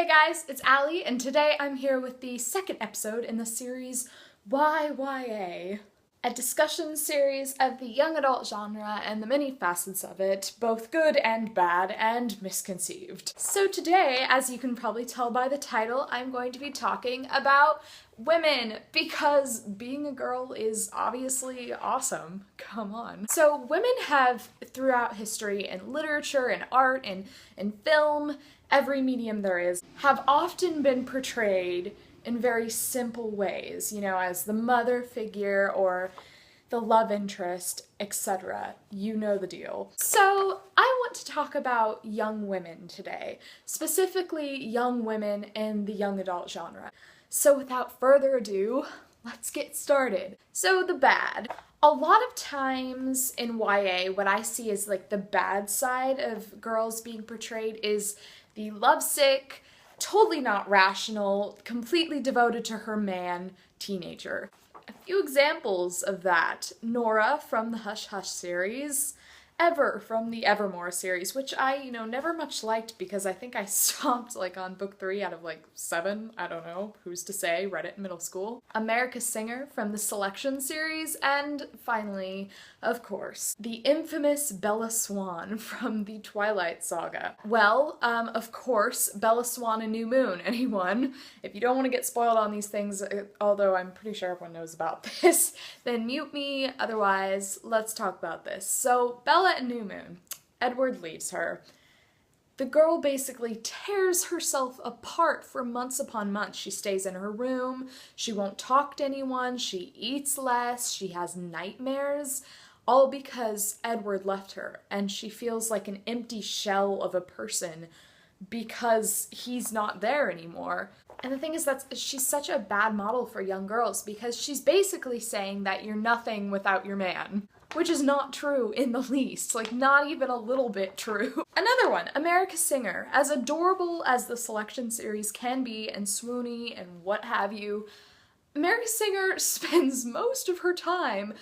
Hey guys, it's Allie, and today I'm here with the second episode in the series YYA, a discussion series of the young adult genre and the many facets of it, both good and bad and misconceived. So today, as you can probably tell by the title, I'm going to be talking about women, because being a girl is obviously awesome. Come on. So women have, throughout history in literature and art and film, every medium there is, have often been portrayed in very simple ways, as the mother figure or the love interest, etc. You know the deal. So I want to talk about young women today, specifically young women in the young adult genre. So without further ado, let's get started. So the bad. A lot of times in YA, what I see as like the bad side of girls being portrayed is the lovesick, totally not rational, completely devoted to her man teenager. A few examples of that: Nora from the Hush Hush series, Ever from the Evermore series, which I, never much liked because I think I stopped on book 3 out of 7, I don't know, who's to say, read it in middle school. America Singer from the Selection series, and finally, of course, the infamous Bella Swan from the Twilight Saga. Well, of course, Bella Swan and New Moon, anyone? If you don't want to get spoiled on these things, although I'm pretty sure everyone knows about this, then mute me, otherwise, let's talk about this. So, Bella and New Moon. Edward leaves her. The girl basically tears herself apart for months upon months. She stays in her room, she won't talk to anyone, she eats less, she has nightmares, all because Edward left her, and she feels like an empty shell of a person because he's not there anymore. And the thing is that she's such a bad model for young girls because she's basically saying that you're nothing without your man. Which is not true in the least, not even a little bit true. Another one, America Singer. As adorable as the Selection series can be, and swoony and what have you, America Singer spends most of her time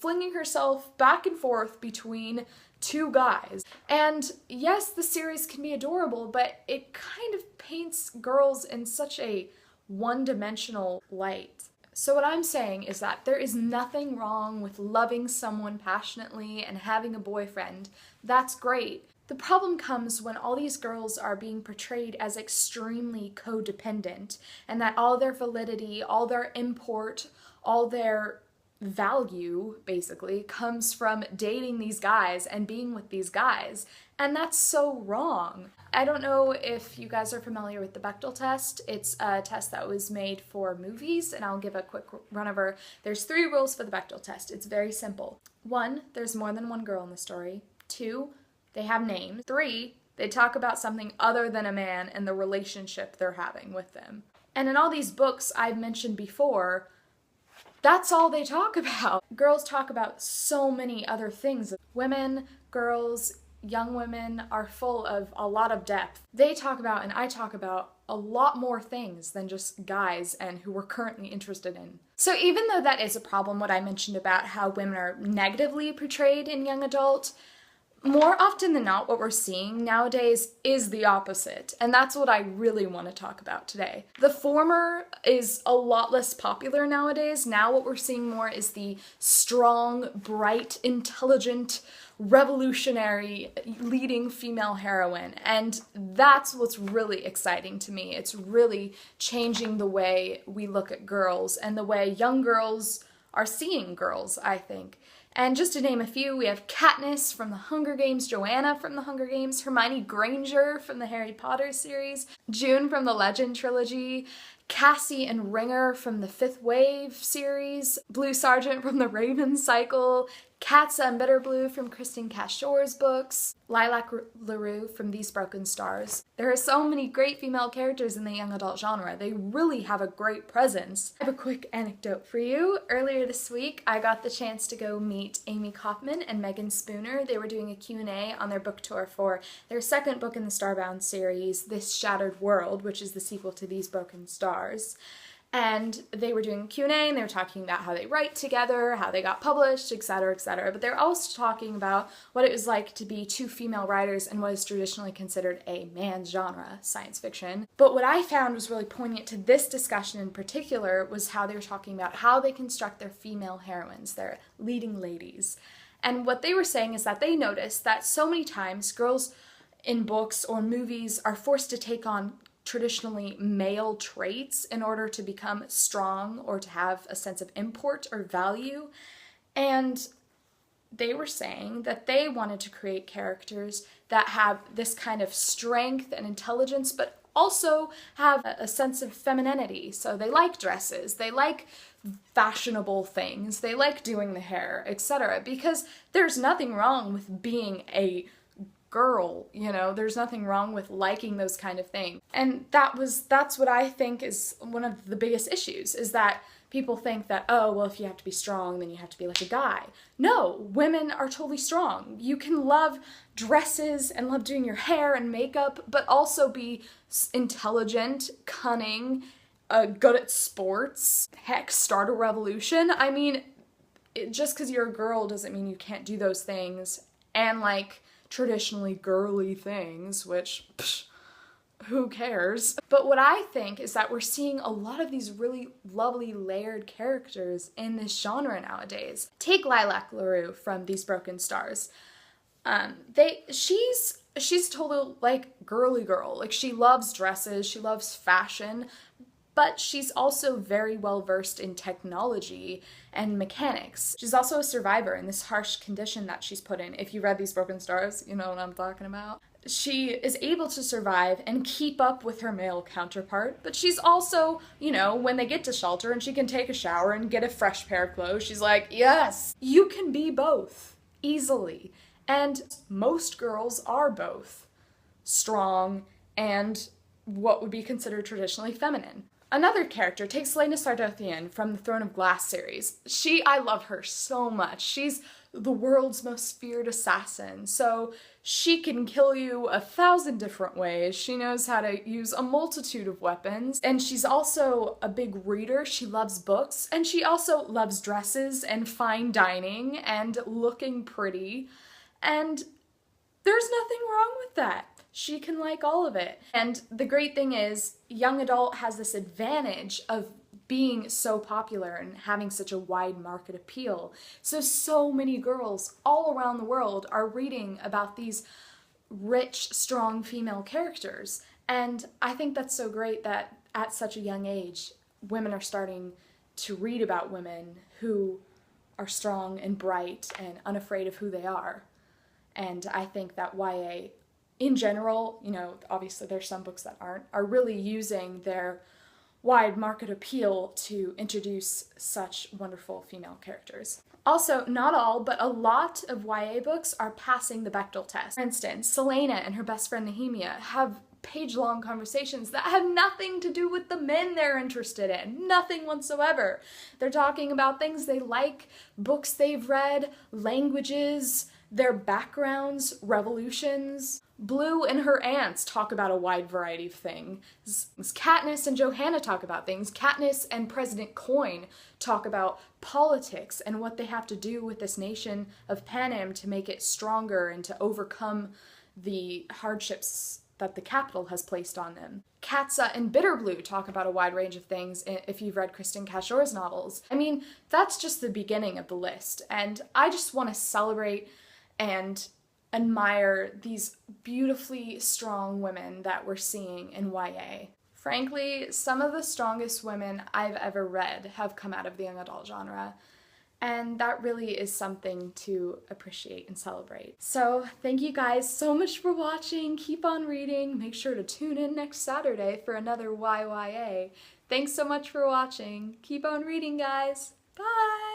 flinging herself back and forth between two guys. And yes, the series can be adorable, but it kind of paints girls in such a one-dimensional light. So what I'm saying is that there is nothing wrong with loving someone passionately and having a boyfriend. That's great. The problem comes when all these girls are being portrayed as extremely codependent, and that all their validity, all their import, all their value, basically, comes from dating these guys and being with these guys. And that's so wrong. I don't know if you guys are familiar with the Bechdel test. It's a test that was made for movies, and I'll give a quick run over. There's 3 rules for the Bechdel test. It's very simple. 1, there's more than one girl in the story. 2, they have names. 3, they talk about something other than a man and the relationship they're having with them. And in all these books I've mentioned before, that's all they talk about. Girls talk about so many other things. Women, girls, young women are full of a lot of depth. They talk about, and I talk about, a lot more things than just guys and who we're currently interested in. So even though that is a problem, what I mentioned about how women are negatively portrayed in young adult, more often than not, what we're seeing nowadays is the opposite, and that's what I really want to talk about today. The former is a lot less popular nowadays. Now what we're seeing more is the strong, bright, intelligent, revolutionary leading female heroine, and that's what's really exciting to me. It's really changing the way we look at girls and the way young girls are seeing girls, I think. And just to name a few, we have Katniss from the Hunger Games, Joanna from the Hunger Games, Hermione Granger from the Harry Potter series, June from the Legend trilogy, Cassie and Ringer from the Fifth Wave series, Blue Sergeant from the Raven cycle, Katza and Bitterblue from Christine Cashore's books, Lilac LaRue from These Broken Stars. There are so many great female characters in the young adult genre. They really have a great presence. I have a quick anecdote for you. Earlier this week, I got the chance to go meet Amy Kaufman and Megan Spooner. They were doing a Q&A on their book tour for their second book in the Starbound series, This Shattered World, which is the sequel to These Broken Stars. And they were doing Q&A, and they were talking about how they write together, how they got published, etc., etc. But they're also talking about what it was like to be two female writers in what is traditionally considered a man's genre, science fiction. But what I found was really poignant to this discussion in particular was how they were talking about how they construct their female heroines, their leading ladies. And what they were saying is that they noticed that so many times girls in books or movies are forced to take on traditionally male traits in order to become strong or to have a sense of import or value. And they were saying that they wanted to create characters that have this kind of strength and intelligence, but also have a sense of femininity. So they like dresses, they like fashionable things, they like doing the hair, etc. Because there's nothing wrong with being a girl, you know, there's nothing wrong with liking those kind of things. And that's what I think is one of the biggest issues, is that people think that, oh, well, if you have to be strong, then you have to be like a guy. No, women are totally strong. You can love dresses and love doing your hair and makeup, but also be intelligent, cunning, good at sports, heck, start a revolution. I mean, just because you're a girl doesn't mean you can't do those things and like traditionally girly things, which, who cares? But what I think is that we're seeing a lot of these really lovely layered characters in this genre nowadays. Take Lilac LaRue from These Broken Stars. She's totally like girly girl. Like, she loves dresses, she loves fashion, but she's also very well versed in technology and mechanics. She's also a survivor in this harsh condition that she's put in. If you read These Broken Stars, you know what I'm talking about. She is able to survive and keep up with her male counterpart, but she's also, you know, when they get to shelter and she can take a shower and get a fresh pair of clothes, she's like, yes, you can be both, easily. And most girls are both strong and what would be considered traditionally feminine. Another character, take Celaena Sardothien from the Throne of Glass series. I love her so much. She's the world's most feared assassin, so she can kill you 1,000 different ways. She knows how to use a multitude of weapons, and she's also a big reader. She loves books, and she also loves dresses and fine dining and looking pretty, and there's nothing wrong with that. She can like all of it. And the great thing is, young adult has this advantage of being so popular and having such a wide market appeal. So many girls all around the world are reading about these rich, strong female characters. And I think that's so great that at such a young age, women are starting to read about women who are strong and bright and unafraid of who they are. And I think that YA in general, you know, obviously there's some books that are really using their wide market appeal to introduce such wonderful female characters. Also, not all, but a lot of YA books are passing the Bechdel test. For instance, Celaena and her best friend Nehemia have page-long conversations that have nothing to do with the men they're interested in. Nothing whatsoever. They're talking about things they like, books they've read, languages, their backgrounds, revolutions. Blue and her aunts talk about a wide variety of things. Katniss and Johanna talk about things. Katniss and President Coin talk about politics and what they have to do with this nation of Panem to make it stronger and to overcome the hardships that the capital has placed on them. Katza and Bitterblue talk about a wide range of things if you've read Kristen Cashore's novels. I mean, that's just the beginning of the list, and I just want to celebrate and admire these beautifully strong women that we're seeing in YA. Frankly, some of the strongest women I've ever read have come out of the young adult genre, and that really is something to appreciate and celebrate. So thank you guys so much for watching. Keep on reading. Make sure to tune in next Saturday for another YYA. Thanks so much for watching. Keep on reading, guys. Bye!